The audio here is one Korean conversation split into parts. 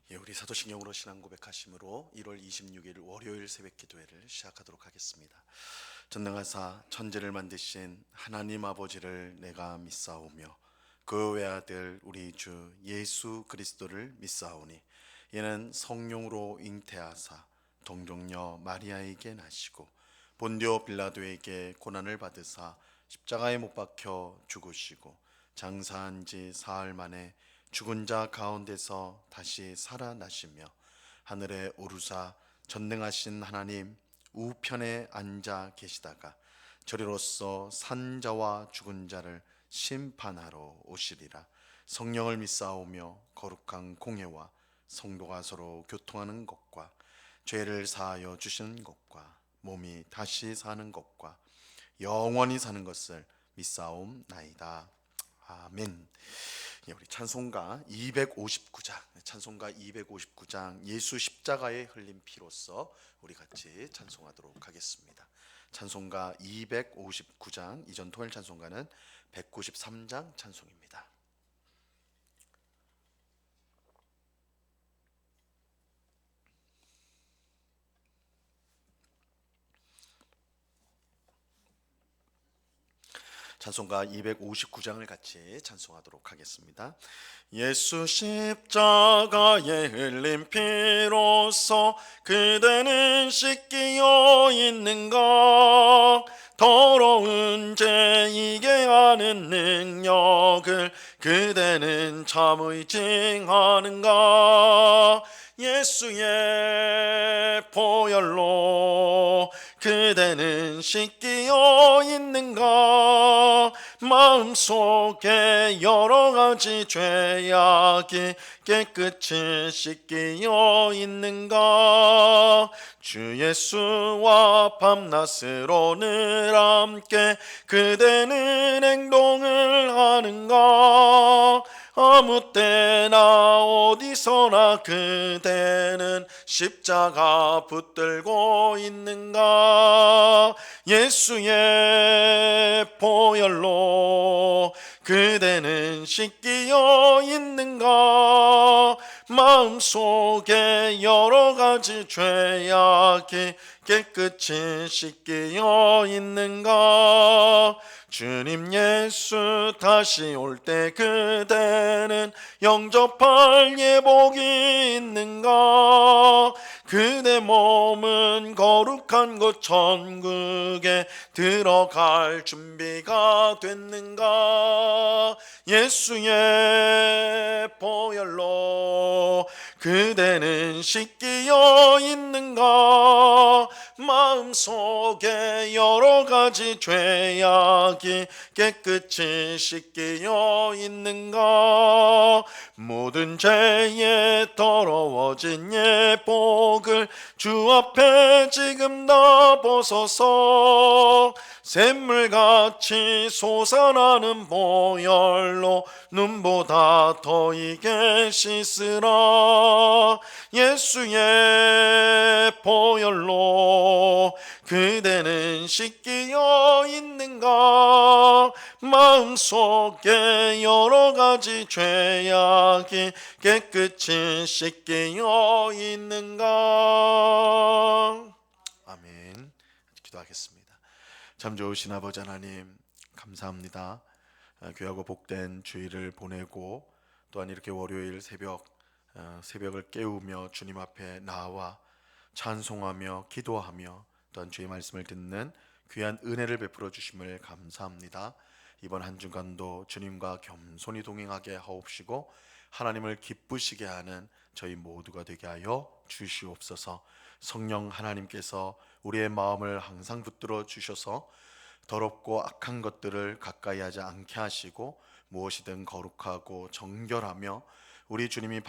우리 사도신경으로 신앙 고백하심으로 1월 26일 월요일 새벽 기도회를 시작하도록 하겠습니다. 전능하사 천지를 만드신 하나님 아버지를 내가 믿사오며 그 외아들 우리 주 예수 그리스도를 믿사오니 이는 성령으로 잉태하사 동정녀 마리아에게 나시고 본디오 빌라도에게 고난을 받으사 십자가에 못 박혀 죽으시고 장사한 지 사흘 만에 죽은 자 가운데서 다시 살아나시며 하늘에 오르사 전능하신 하나님 우편에 앉아 계시다가 저리로서 산 자와 죽은 자를 심판하러 오시리라. 성령을 믿사오며 거룩한 공회와 성도가 서로 교통하는 것과 죄를 사하여 주시는 것과 몸이 다시 사는 것과 영원히 사는 것을 믿사옵나이다. 아멘. 우리 찬송가 259장 예수 십자가의 흘린 피로써 우리 같이 찬송하도록 하겠습니다. 찬송가 259장, 이전 토요일 찬송가는 193장 찬송입니다. 찬송가 259장을 같이 찬송하도록 하겠습니다. 예수 십자가에 흘린 피로써 그대는 씻기어 있는가? 더러운 죄 이게 하는 능력을 그대는 참 의징하는가? 예수의 보혈로 그대는 씻기어 있는가? 마음속에 여러가지 죄악이 깨끗이 씻기어 있는가? 주 예수와 밤낮으로 늘 함께 그대는 행동을 하는가? 아무 때나 어디서나 그대는 십자가 붙들고 있는가? 예수의 보혈로 그대는 씻기어 있는가? 마음속에 여러가지 죄악이 깨끗이 씻기어 있는가? 주님 예수 다시 올 때 그대는 영접할 예복이 있는가? 그대 몸은 거룩한 곳 천국에 들어갈 준비가 됐는가? 예수의 보혈로 그대는 씻기어 있는가? 마음속에 여러가지 죄악이 깨끗이 씻기어 있는가? 모든 죄에 더러워진 예복을 주 앞에 지금 다 벗어서 샘물같이 솟아나는 보혈로 눈보다 더 이게 씻으라. 예수의 보혈로 그대는 씻기어 있는가? 마음속에 여러가지 죄악이 깨끗이 씻기어 있는가? 아멘. 기도하겠습니다. 참 좋으신 아버지 하나님 감사합니다. 귀하고 복된 주일을 보내고 또한 이렇게 월요일 새벽을 깨우며 주님 앞에 나와 찬송하며 기도하며 또한 주의 말씀을 듣는 귀한 은혜를 베풀어 주심을 감사합니다. 이번 한 주간도 주님과 겸손히 동행하게 하옵시고 하나님을 기쁘시게 하는 저희 모두가 되게 하여 주시옵소서. 성령 하나님께서 우리의 마음을 항상 붙들어 주셔서 더럽고 악한 것들을 가까이 하지 않게 하시고 무엇이든 거룩하고 정결하며 우리 주님이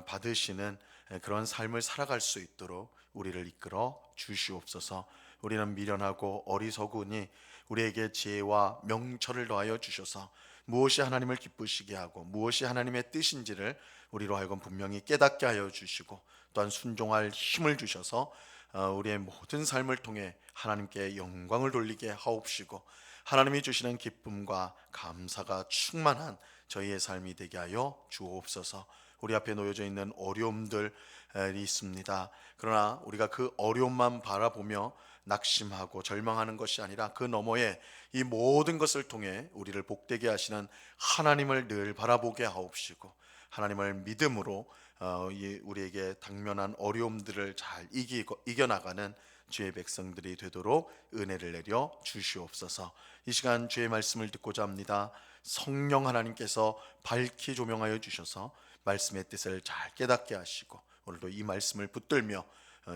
받으시는 그런 삶을 살아갈 수 있도록 우리를 이끌어 주시옵소서. 우리는 미련하고 어리석으니 우리에게 지혜와 명철을 더하여 주셔서 무엇이 하나님을 기쁘시게 하고 무엇이 하나님의 뜻인지를 우리로 하여금 분명히 깨닫게 하여 주시고 또한 순종할 힘을 주셔서 우리의 모든 삶을 통해 하나님께 영광을 돌리게 하옵시고 하나님이 주시는 기쁨과 감사가 충만한 저희의 삶이 되게 하여 주옵소서. 우리 앞에 놓여져 있는 어려움들이 있습니다. 그러나 우리가 그 어려움만 바라보며 낙심하고 절망하는 것이 아니라 그 너머에 이 모든 것을 통해 우리를 복되게 하시는 하나님을 늘 바라보게 하옵시고, 하나님을 믿음으로 우리에게 당면한 어려움들을 잘 이겨나가는 주의 백성들이 되도록 은혜를 내려 주시옵소서. 이 시간 주의 말씀을 듣고자 합니다. 성령 하나님께서 밝히 조명하여 주셔서 말씀의 뜻을 잘 깨닫게 하시고, 오늘도 이 말씀을 붙들며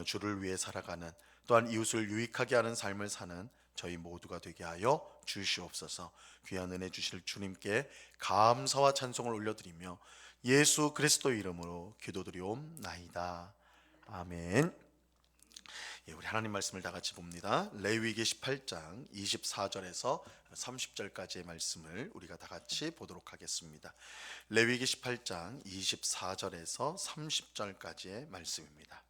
주를 위해 살아가는, 또한 이웃을 유익하게 하는 삶을 사는 저희 모두가 되게 하여 주시옵소서. 귀한 은혜 주실 주님께 감사와 찬송을 올려드리며 예수 그리스도 이름으로 기도드리옵나이다. 아멘. 우리 하나님 말씀을 다 같이 봅니다. 레위기 18장 24절에서 30절까지의 말씀을 우리가 다 같이 보도록 하겠습니다. 레위기 18장 24절에서 30절까지의 말씀입니다.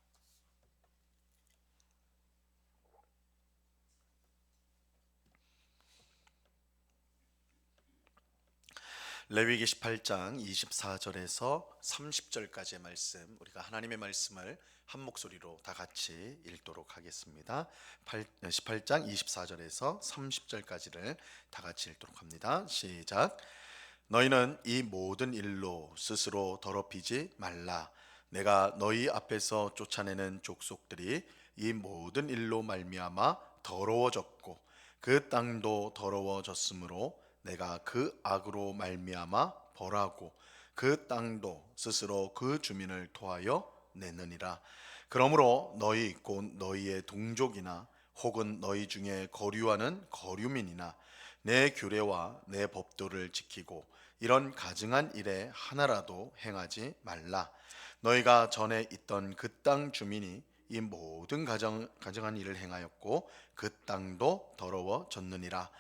레위기 18장 24절에서 30절까지의 말씀, 우리가 하나님의 말씀을 한 목소리로 다 같이 읽도록 하겠습니다. 18장 24절에서 30절까지를 다 같이 읽도록 합니다. 시작. 너희는 이 모든 일로 스스로 더럽히지 말라. 내가 너희 앞에서 쫓아내는 족속들이 이 모든 일로 말미암아 더러워졌고 그 땅도 더러워졌으므로 내가 그 악으로 말미암아 벌하고 그 땅도 스스로 그 주민을 토하여 내느니라. 그러므로 너희 곧 너희의 동족이나 혹은 너희 중에 거류하는 거류민이나 내 규례와 내 법도를 지키고 이런 가증한 일에 하나라도 행하지 말라. 너희가 전에 있던 그 땅 주민이 이 모든 가증한 일을 행하였고 그 땅도 더러워졌느니라.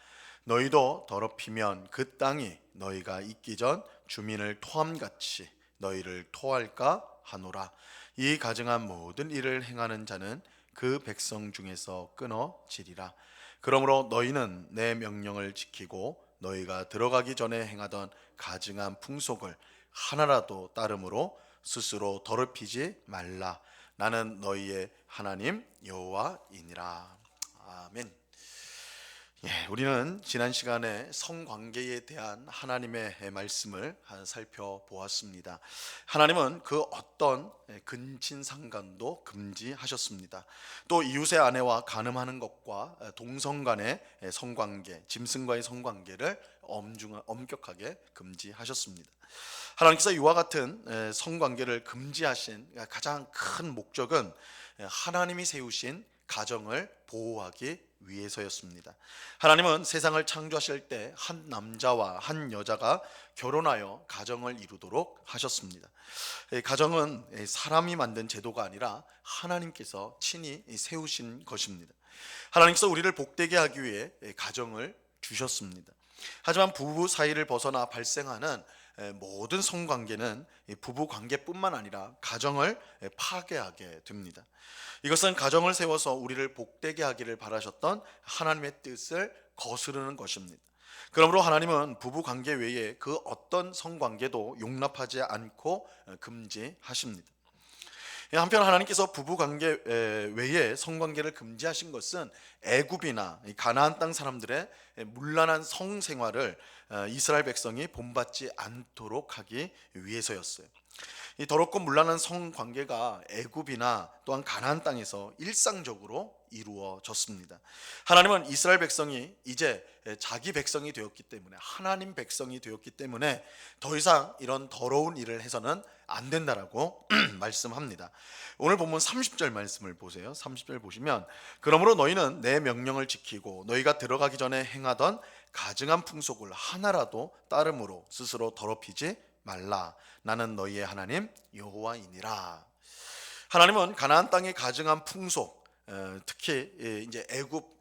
너희도 더럽히면 그 땅이 너희가 있기 전 주민을 토함같이 너희를 토할까 하노라. 이 가증한 모든 일을 행하는 자는 그 백성 중에서 끊어지리라. 그러므로 너희는 내 명령을 지키고 너희가 들어가기 전에 행하던 가증한 풍속을 하나라도 따름으로 스스로 더럽히지 말라. 나는 너희의 하나님 여호와이니라. 아멘. 우리는 지난 시간에 성관계에 대한 하나님의 말씀을 살펴보았습니다. 하나님은 그 어떤 근친상간도 금지하셨습니다. 또 이웃의 아내와 간음하는 것과 동성 간의 성관계, 짐승과의 성관계를 엄격하게 금지하셨습니다. 하나님께서 이와 같은 성관계를 금지하신 가장 큰 목적은 하나님이 세우신 가정을 보호하기 위해서였습니다. 하나님은 세상을 창조하실 때 한 남자와 한 여자가 결혼하여 가정을 이루도록 하셨습니다. 가정은 사람이 만든 제도가 아니라 하나님께서 친히 세우신 것입니다. 하나님께서 우리를 복되게 하기 위해 가정을 주셨습니다. 하지만 부부 사이를 벗어나 발생하는 모든 성관계는 부부 관계뿐만 아니라 가정을 파괴하게 됩니다. 이것은 가정을 세워서 우리를 복되게 하기를 바라셨던 하나님의 뜻을 거스르는 것입니다. 그러므로 하나님은 부부 관계 외에 그 어떤 성관계도 용납하지 않고 금지하십니다. 한편 하나님께서 부부 관계 외에 성관계를 금지하신 것은 애굽이나 가나안 땅 사람들의 문란한 성생활을 이스라엘 백성이 본받지 않도록 하기 위해서였어요. 이 더럽고 문란한 성관계가 애굽이나 또한 가나안 땅에서 일상적으로 이루어졌습니다. 하나님은 이스라엘 백성이 이제 자기 백성이 되었기 때문에, 하나님 백성이 되었기 때문에 더 이상 이런 더러운 일을 해서는 안 된다라고 말씀합니다. 오늘 본문 30절 말씀을 보세요. 30절 보시면, 그러므로 너희는 내 명령을 지키고 너희가 들어가기 전에 행하던 가증한 풍속을 하나라도 따름으로 스스로 더럽히지 말라. 나는 너희의 하나님 여호와이니라. 하나님은 가나안 땅의 가증한 풍속, 특히 이제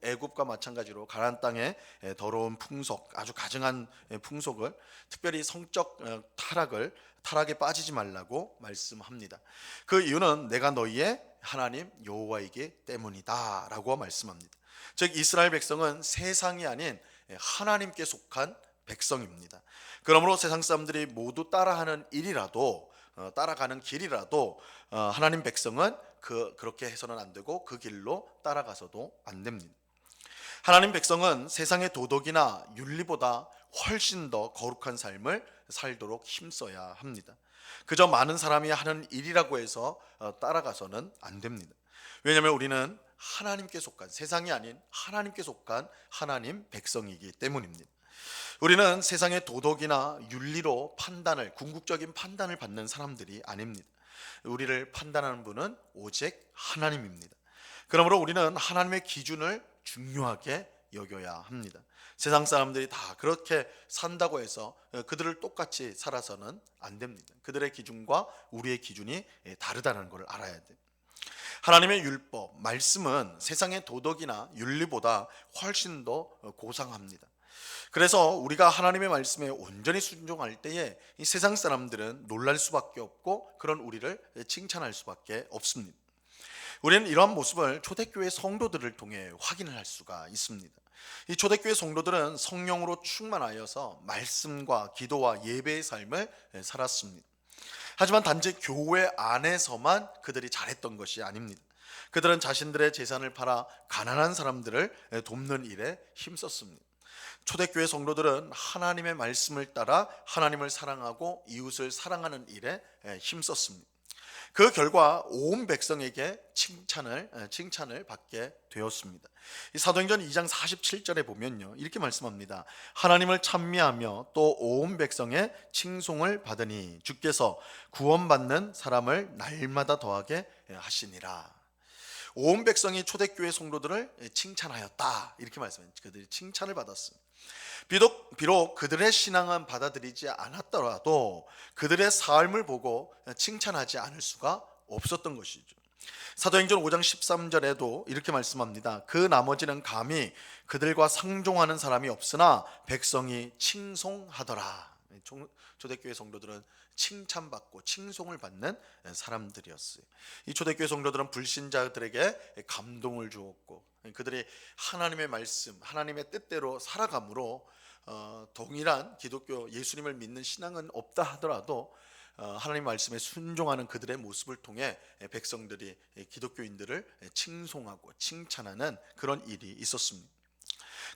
애굽과 마찬가지로 가나안 땅의 더러운 풍속, 아주 가증한 풍속을, 특별히 성적 타락에 빠지지 말라고 말씀합니다. 그 이유는 내가 너희의 하나님 여호와이기 때문이다라고 말씀합니다. 즉 이스라엘 백성은 세상이 아닌 하나님께 속한 백성입니다. 그러므로 세상 사람들이 모두 따라하는 일이라도 따라가는 길이라도 하나님 백성은 그렇게 해서는 안 되고 그 길로 따라가서도 안 됩니다. 하나님 백성은 세상의 도덕이나 윤리보다 훨씬 더 거룩한 삶을 살도록 힘써야 합니다. 그저 많은 사람이 하는 일이라고 해서 따라가서는 안 됩니다. 왜냐하면 우리는 하나님께 속한, 세상이 아닌 하나님께 속한 하나님 백성이기 때문입니다. 우리는 세상의 도덕이나 윤리로 궁극적인 판단을 받는 사람들이 아닙니다. 우리를 판단하는 분은 오직 하나님입니다. 그러므로 우리는 하나님의 기준을 중요하게 여겨야 합니다. 세상 사람들이 다 그렇게 산다고 해서 그들을 똑같이 살아서는 안 됩니다. 그들의 기준과 우리의 기준이 다르다는 걸 알아야 돼요. 하나님의 율법, 말씀은 세상의 도덕이나 윤리보다 훨씬 더 고상합니다. 그래서 우리가 하나님의 말씀에 온전히 순종할 때에 이 세상 사람들은 놀랄 수밖에 없고 그런 우리를 칭찬할 수밖에 없습니다. 우리는 이러한 모습을 초대교회 성도들을 통해 확인을 할 수가 있습니다. 이 초대교회 성도들은 성령으로 충만하여서 말씀과 기도와 예배의 삶을 살았습니다. 하지만 단지 교회 안에서만 그들이 잘했던 것이 아닙니다. 그들은 자신들의 재산을 팔아 가난한 사람들을 돕는 일에 힘썼습니다. 초대교회 성도들은 하나님의 말씀을 따라 하나님을 사랑하고 이웃을 사랑하는 일에 힘썼습니다. 그 결과 온 백성에게 칭찬을 받게 되었습니다. 이 사도행전 2장 47절에 보면요, 이렇게 말씀합니다. 하나님을 찬미하며 또 온 백성의 칭송을 받으니 주께서 구원받는 사람을 날마다 더하게 하시니라. 온 백성이 초대교회 성도들을 칭찬하였다, 이렇게 말씀합니다. 그들이 칭찬을 받았습니다. 비록 그들의 신앙은 받아들이지 않았더라도 그들의 삶을 보고 칭찬하지 않을 수가 없었던 것이죠. 사도행전 5장 13절에도 이렇게 말씀합니다. 그 나머지는 감히 그들과 상종하는 사람이 없으나 백성이 칭송하더라. 초대교회 성도들은 칭찬받고 칭송을 받는 사람들이었어요. 이 초대교회 성도들은 불신자들에게 감동을 주었고 그들이 하나님의 말씀, 하나님의 뜻대로 살아감으로 동일한 기독교 예수님을 믿는 신앙은 없다 하더라도 하나님 말씀에 순종하는 그들의 모습을 통해 백성들이 기독교인들을 칭송하고 칭찬하는 그런 일이 있었습니다.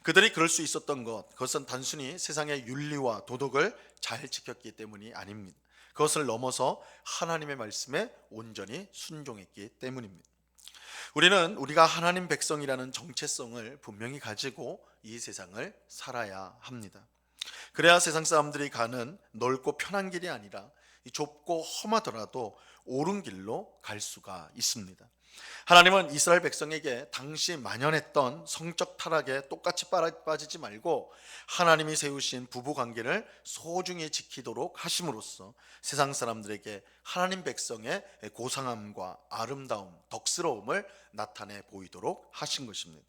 그들이 그럴 수 있었던 그것은 단순히 세상의 윤리와 도덕을 잘 지켰기 때문이 아닙니다. 그것을 넘어서 하나님의 말씀에 온전히 순종했기 때문입니다. 우리가 하나님 백성이라는 정체성을 분명히 가지고 이 세상을 살아야 합니다. 그래야 세상 사람들이 가는 넓고 편한 길이 아니라 좁고 험하더라도 옳은 길로 갈 수가 있습니다. 하나님은 이스라엘 백성에게 당시 만연했던 성적 타락에 똑같이 빠지지 말고 하나님이 세우신 부부 관계를 소중히 지키도록 하심으로써 세상 사람들에게 하나님 백성의 고상함과 아름다움, 덕스러움을 나타내 보이도록 하신 것입니다.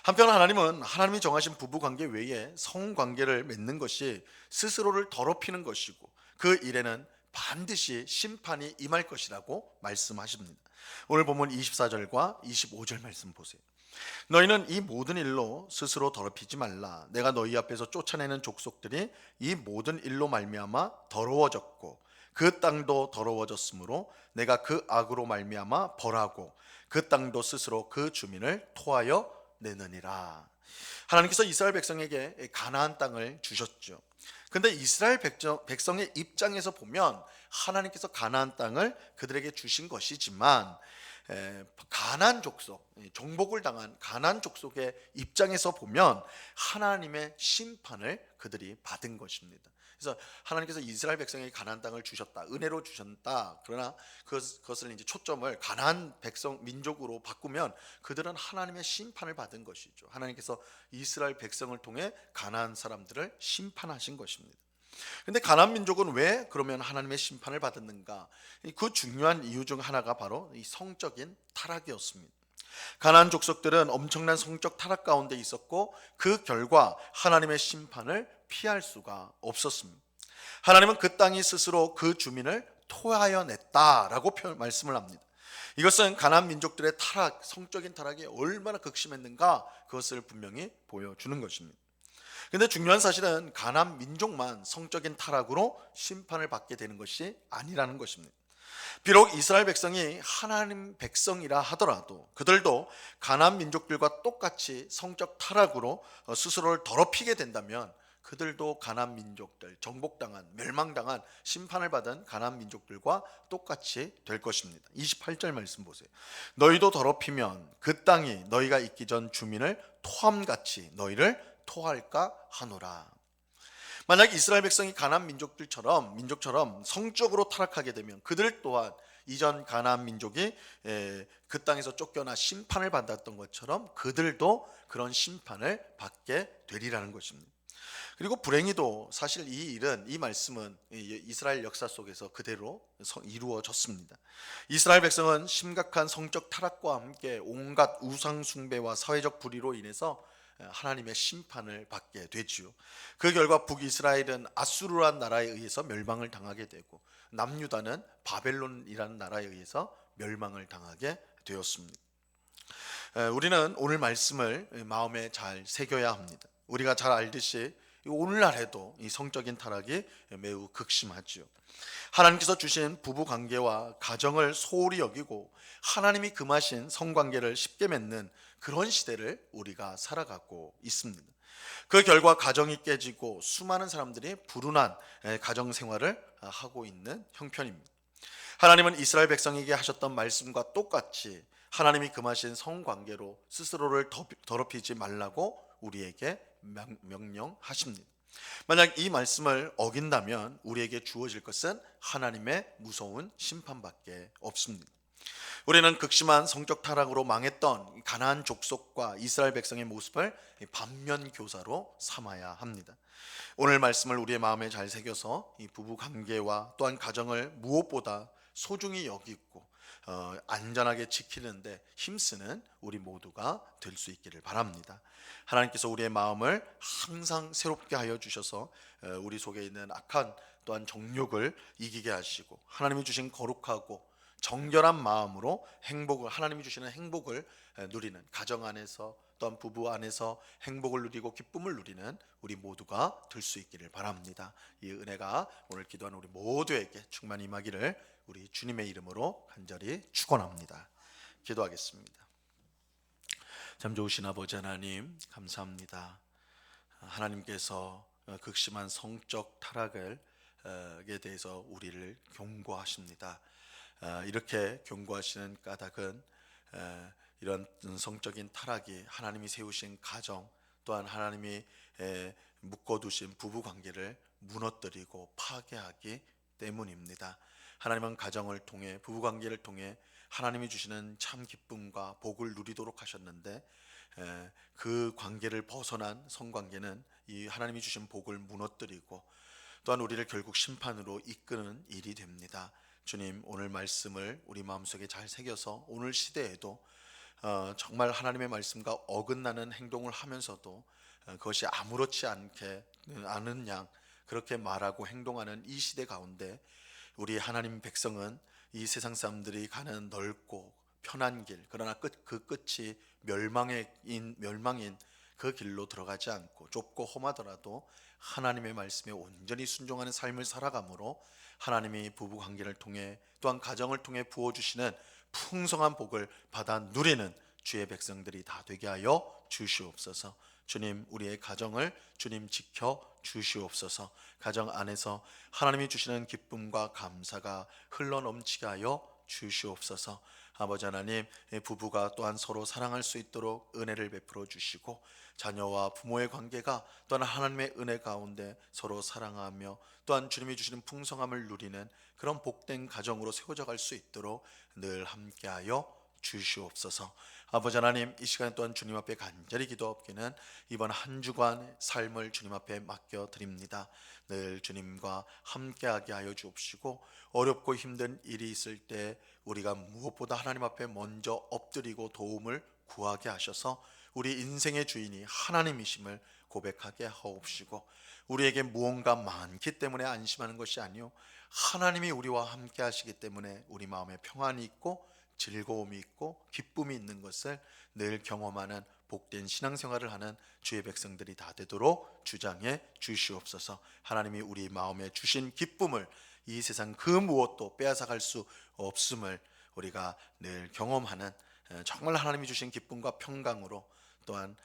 한편 하나님은 하나님이 정하신 부부 관계 외에 성관계를 맺는 것이 스스로를 더럽히는 것이고 그 일에는 반드시 심판이 임할 것이라고 말씀하십니다. 오늘 본문 24절과 25절 말씀 보세요. 너희는 이 모든 일로 스스로 더럽히지 말라. 내가 너희 앞에서 쫓아내는 족속들이 이 모든 일로 말미암아 더러워졌고 그 땅도 더러워졌으므로 내가 그 악으로 말미암아 벌하고 그 땅도 스스로 그 주민을 토하여 내느니라. 하나님께서 이스라엘 백성에게 가나안 땅을 주셨죠. 근데 이스라엘 백성의 입장에서 보면 하나님께서 가나안 땅을 그들에게 주신 것이지만 가나안 족속, 정복을 당한 가나안 족속의 입장에서 보면 하나님의 심판을 그들이 받은 것입니다. 그래서 하나님께서 이스라엘 백성에게 가나안 땅을 주셨다, 은혜로 주셨다. 그러나 그것을 이제 초점을 가나안 백성 민족으로 바꾸면 그들은 하나님의 심판을 받은 것이죠. 하나님께서 이스라엘 백성을 통해 가나안 사람들을 심판하신 것입니다. 근데 가나안 민족은 왜 그러면 하나님의 심판을 받았는가? 그 중요한 이유 중 하나가 바로 이 성적인 타락이었습니다. 가나안 족속들은 엄청난 성적 타락 가운데 있었고 그 결과 하나님의 심판을 피할 수가 없었습니다. 하나님은 그 땅이 스스로 그 주민을 토하여 냈다라고 말씀을 합니다. 이것은 가나안 민족들의 성적인 타락이 얼마나 극심했는가 그것을 분명히 보여주는 것입니다. 근데 중요한 사실은 가나안 민족만 성적인 타락으로 심판을 받게 되는 것이 아니라는 것입니다. 비록 이스라엘 백성이 하나님 백성이라 하더라도 그들도 가나안 민족들과 똑같이 성적 타락으로 스스로를 더럽히게 된다면 그들도 가나안 민족들, 정복당한, 멸망당한, 심판을 받은 가나안 민족들과 똑같이 될 것입니다. 28절 말씀 보세요. 너희도 더럽히면 그 땅이 너희가 있기 전 주민을 토함같이 너희를 토할까 하노라. 만약 이스라엘 백성이 가나안 민족처럼 성적으로 타락하게 되면 그들 또한 이전 가나안 민족이 그 땅에서 쫓겨나 심판을 받았던 것처럼 그들도 그런 심판을 받게 되리라는 것입니다. 그리고 불행히도 사실 이 말씀은 이스라엘 역사 속에서 그대로 이루어졌습니다. 이스라엘 백성은 심각한 성적 타락과 함께 온갖 우상 숭배와 사회적 불의로 인해서 하나님의 심판을 받게 되지요. 그 결과 북이스라엘은 아수르란 나라에 의해서 멸망을 당하게 되고 남유다는 바벨론이라는 나라에 의해서 멸망을 당하게 되었습니다. 우리는 오늘 말씀을 마음에 잘 새겨야 합니다. 우리가 잘 알듯이 오늘날에도 이 성적인 타락이 매우 극심하지요. 하나님께서 주신 부부 관계와 가정을 소홀히 여기고 하나님이 금하신 성관계를 쉽게 맺는 그런 시대를 우리가 살아가고 있습니다. 그 결과 가정이 깨지고 수많은 사람들이 불운한 가정 생활을 하고 있는 형편입니다. 하나님은 이스라엘 백성에게 하셨던 말씀과 똑같이 하나님이 금하신 성관계로 스스로를 더럽히지 말라고 우리에게 명령하십니다. 만약 이 말씀을 어긴다면 우리에게 주어질 것은 하나님의 무서운 심판밖에 없습니다. 우리는 극심한 성적 타락으로 망했던 가나안 족속과 이스라엘 백성의 모습을 반면 교사로 삼아야 합니다. 오늘 말씀을 우리의 마음에 잘 새겨서 이 부부 관계와 또한 가정을 무엇보다 소중히 여기고 안전하게 지키는데 힘쓰는 우리 모두가 될 수 있기를 바랍니다. 하나님께서 우리의 마음을 항상 새롭게 하여 주셔서 우리 속에 있는 악한 또한 정욕을 이기게 하시고 하나님이 주신 거룩하고 정결한 마음으로 하나님이 주시는 행복을 누리는 가정 안에서 또한 부부 안에서 행복을 누리고 기쁨을 누리는 우리 모두가 될 수 있기를 바랍니다. 이 은혜가 오늘 기도한 우리 모두에게 충만히 임하기를 우리 주님의 이름으로 간절히 축원합니다. 기도하겠습니다. 참 좋으신 아버지 하나님 감사합니다. 하나님께서 극심한 성적 타락에 대해서 우리를 경고하십니다. 이렇게 경고하시는 까닭은 이런 성적인 타락이 하나님이 세우신 가정 또한 하나님이 묶어두신 부부관계를 무너뜨리고 파괴하기 때문입니다. 하나님은 가정을 통해 부부관계를 통해 하나님이 주시는 참 기쁨과 복을 누리도록 하셨는데 그 관계를 벗어난 성관계는 이 하나님이 주신 복을 무너뜨리고 또한 우리를 결국 심판으로 이끄는 일이 됩니다. 주님 오늘 말씀을 우리 마음속에 잘 새겨서 오늘 시대에도 정말 하나님의 말씀과 어긋나는 행동을 하면서도 그것이 아무렇지 않은 양 그렇게 말하고 행동하는 이 시대 가운데 우리 하나님 백성은 이 세상 사람들이 가는 넓고 편한 길 그러나 그 끝이 멸망인 그 길로 들어가지 않고 좁고 험하더라도 하나님의 말씀에 온전히 순종하는 삶을 살아가므로 하나님이 부부관계를 통해 또한 가정을 통해 부어주시는 풍성한 복을 받아 누리는 주의 백성들이 다 되게 하여 주시옵소서. 주님 우리의 가정을 주님 지켜 주시옵소서. 가정 안에서 하나님이 주시는 기쁨과 감사가 흘러넘치게 하여 주시옵소서. 아버지 하나님 부부가 또한 서로 사랑할 수 있도록 은혜를 베풀어 주시고 자녀와 부모의 관계가 또한 하나님의 은혜 가운데 서로 사랑하며 또한 주님이 주시는 풍성함을 누리는 그런 복된 가정으로 세워져 갈 수 있도록 늘 함께하여 주시옵소서. 아버지 하나님 이 시간 또한 주님 앞에 간절히 기도하옵기는 이번 한 주간 삶을 주님 앞에 맡겨드립니다. 늘 주님과 함께하게 하여 주옵시고 어렵고 힘든 일이 있을 때 우리가 무엇보다 하나님 앞에 먼저 엎드리고 도움을 구하게 하셔서 우리 인생의 주인이 하나님이심을 고백하게 하옵시고 우리에게 무언가 많기 때문에 안심하는 것이 아니요 하나님이 우리와 함께 하시기 때문에 우리 마음에 평안이 있고 즐거움이 있고 기쁨이 있는 것을 늘 경험하는 복된 신앙생활을 하는 주의 백성들이 다 되도록 주장해 주시옵소서. 하나님이 우리 마음에 주신 기쁨을 이 세상 그 무엇도 빼앗아갈 수 없음을 우리가 늘 경험하는, 정말 하나님이 주신 기쁨과 평강으로 또한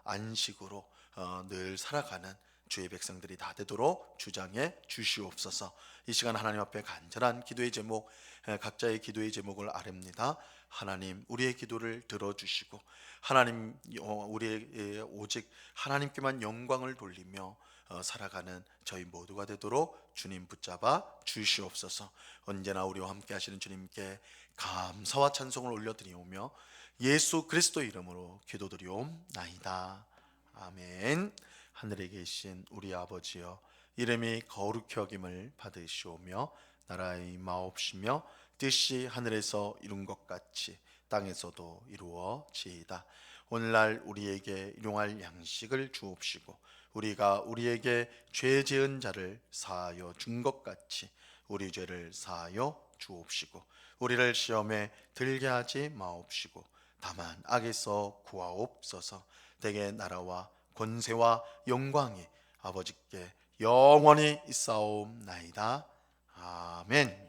안식으로 늘 살아가는 주의 백성들이 다 되도록 주장해 주시옵소서. 이 시간 하나님 앞에 간절한 기도의 제목, 각자의 기도의 제목을 아뢰옵니다. 하나님, 우리의 기도를 들어주시고 하나님, 우리의 오직 하나님께만 영광을 돌리며 살아가는 저희 모두가 되도록 주님 붙잡아 주시옵소서. 언제나 우리와 함께 하시는 주님께 감사와 찬송을 올려드리오며 예수 그리스도 이름으로 기도드리옵나이다. 아멘. 하늘에 계신 우리 아버지여, 이름이 거룩히 여김을 받으시오며 나라의 임하옵시며 뜻이 하늘에서 이룬 것 같이 땅에서도 이루어지이다. 오늘날 우리에게 일용할 양식을 주옵시고 우리가 우리에게 죄 지은 자를 사하여 준 것 같이 우리 죄를 사하여 주옵시고 우리를 시험에 들게 하지 마옵시고 다만 악에서 구하옵소서. 대개 나라와 권세와 영광이 아버지께 영원히 있사옵나이다. 아멘.